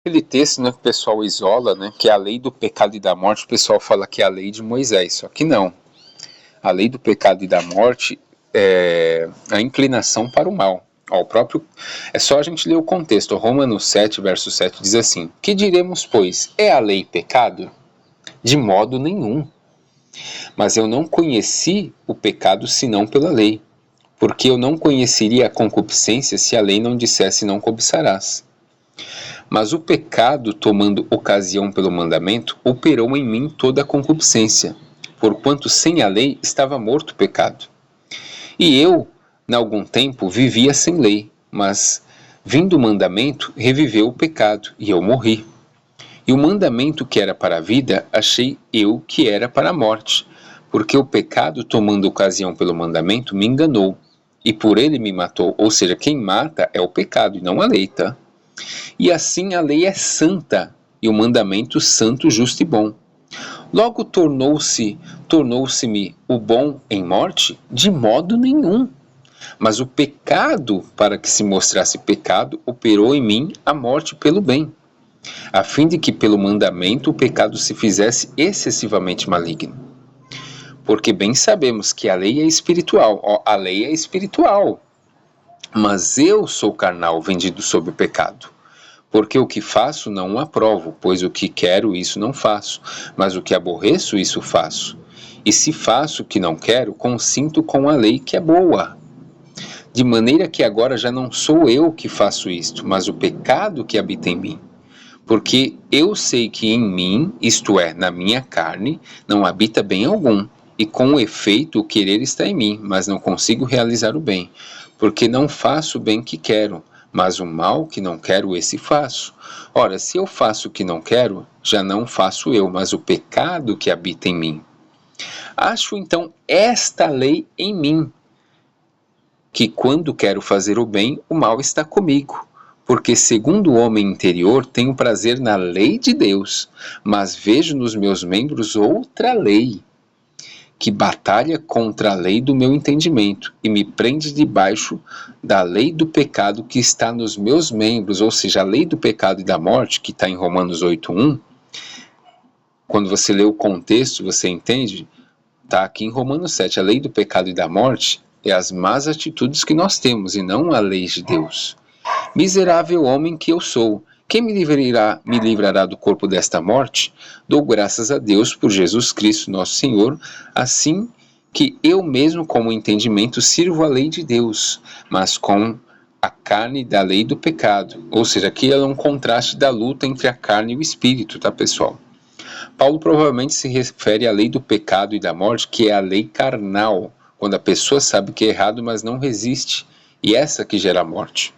Aquele texto, né, que o pessoal isola, né, que é a lei do pecado e da morte, o pessoal fala que é a lei de Moisés, só que não. A lei do pecado e da morte é a inclinação para o mal. Ó, é só a gente ler o contexto. Romanos 7, verso 7 diz assim: que diremos, pois? É a lei pecado? De modo nenhum. Mas eu não conheci o pecado senão pela lei, porque eu não conheceria a concupiscência se a lei não dissesse não cobiçarás. Mas o pecado, tomando ocasião pelo mandamento, operou em mim toda a concupiscência, porquanto sem a lei estava morto o pecado. E eu, em algum tempo, vivia sem lei, mas, vindo o mandamento, reviveu o pecado, e eu morri. E o mandamento que era para a vida, achei eu que era para a morte, porque o pecado, tomando ocasião pelo mandamento, me enganou, e por ele me matou. Ou seja, quem mata é o pecado, e não a lei, tá? E assim a lei é santa, e o mandamento santo, justo e bom. Logo tornou-se-me o bom em morte? De modo nenhum. Mas o pecado, para que se mostrasse pecado, operou em mim a morte pelo bem, a fim de que pelo mandamento o pecado se fizesse excessivamente maligno. Porque bem sabemos que a lei é espiritual, a lei é espiritual, mas eu sou carnal, vendido sob o pecado. Porque o que faço não o aprovo, pois o que quero, isso não faço, mas o que aborreço, isso faço. E se faço o que não quero, consinto com a lei que é boa. De maneira que agora já não sou eu que faço isto, mas o pecado que habita em mim. Porque eu sei que em mim, isto é, na minha carne, não habita bem algum, e com efeito o querer está em mim, mas não consigo realizar o bem, porque não faço o bem que quero, mas o mal que não quero, esse faço. Ora, se eu faço o que não quero, já não faço eu, mas o pecado que habita em mim. Acho então esta lei em mim, que quando quero fazer o bem, o mal está comigo. Porque segundo o homem interior, tenho prazer na lei de Deus, mas vejo nos meus membros outra lei, que batalha contra a lei do meu entendimento e me prende debaixo da lei do pecado que está nos meus membros, ou seja, a lei do pecado e da morte, que está em Romanos 8:1. Quando você lê o contexto, você entende? Está aqui em Romanos 7, a lei do pecado e da morte é as más atitudes que nós temos e não a lei de Deus. Miserável homem que eu sou, quem me livrará do corpo desta morte? Dou graças a Deus por Jesus Cristo, nosso Senhor, assim que eu mesmo, com o entendimento, sirvo a lei de Deus, mas com a carne da lei do pecado. Ou seja, aqui é um contraste da luta entre a carne e o espírito, tá, pessoal? Paulo provavelmente se refere à lei do pecado e da morte, que é a lei carnal, quando a pessoa sabe que é errado, mas não resiste, e essa que gera a morte.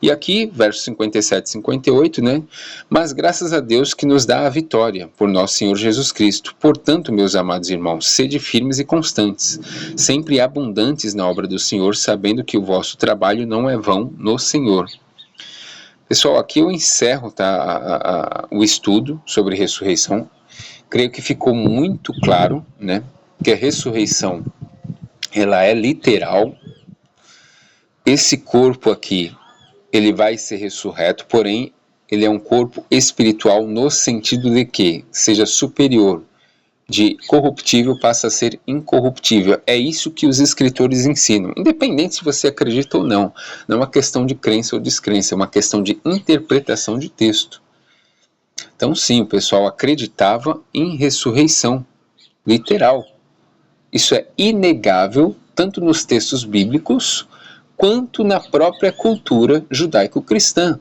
E aqui, versos 57 e 58, né? Mas graças a Deus que nos dá a vitória, por nosso Senhor Jesus Cristo. Portanto, meus amados irmãos, sede firmes e constantes, sempre abundantes na obra do Senhor, sabendo que o vosso trabalho não é vão no Senhor. Pessoal, aqui eu encerro, tá, o estudo sobre ressurreição. Creio que ficou muito claro, né, que a ressurreição, ela é literal. Esse corpo aqui, ele vai ser ressurreto, porém, ele é um corpo espiritual no sentido de que seja superior, de corruptível passa a ser incorruptível. É isso que os escritores ensinam, independente se você acredita ou não. Não é uma questão de crença ou descrença, é uma questão de interpretação de texto. Então sim, o pessoal acreditava em ressurreição literal. Isso é inegável, tanto nos textos bíblicos, quanto na própria cultura judaico-cristã.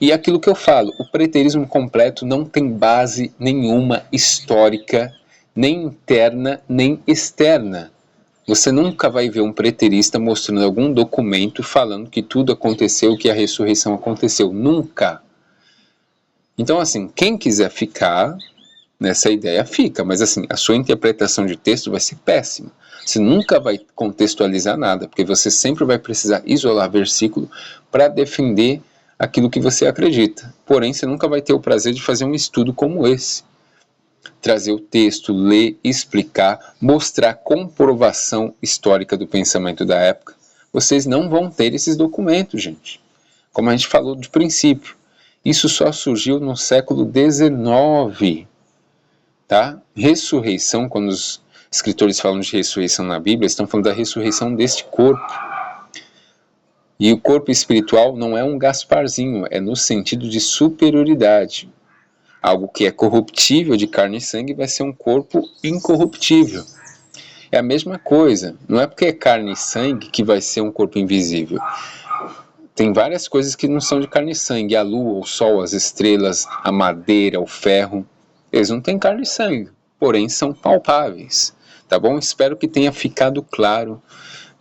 E aquilo que eu falo, o preterismo completo não tem base nenhuma histórica, nem interna, nem externa. Você nunca vai ver um preterista mostrando algum documento falando que tudo aconteceu, que a ressurreição aconteceu. Nunca. Então, assim, quem quiser ficar nessa ideia, fica. Mas, assim, a sua interpretação de texto vai ser péssima. Você nunca vai contextualizar nada, porque você sempre vai precisar isolar versículo para defender aquilo que você acredita. Porém, você nunca vai ter o prazer de fazer um estudo como esse. Trazer o texto, ler, explicar, mostrar comprovação histórica do pensamento da época. Vocês não vão ter esses documentos, gente. Como a gente falou de princípio. Isso só surgiu no século XIX, tá? Ressurreição, quando os escritores falam de ressurreição na Bíblia, estão falando da ressurreição deste corpo. E o corpo espiritual não é um Gasparzinho, é no sentido de superioridade. Algo que é corruptível de carne e sangue vai ser um corpo incorruptível. É a mesma coisa, não é porque é carne e sangue que vai ser um corpo invisível. Tem várias coisas que não são de carne e sangue, a lua, o sol, as estrelas, a madeira, o ferro, eles não têm carne e sangue, porém são palpáveis, tá bom? Espero que tenha ficado claro,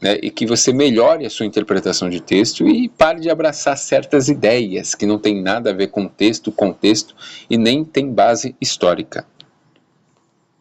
né, e que você melhore a sua interpretação de texto e pare de abraçar certas ideias que não tem nada a ver com texto e nem tem base histórica.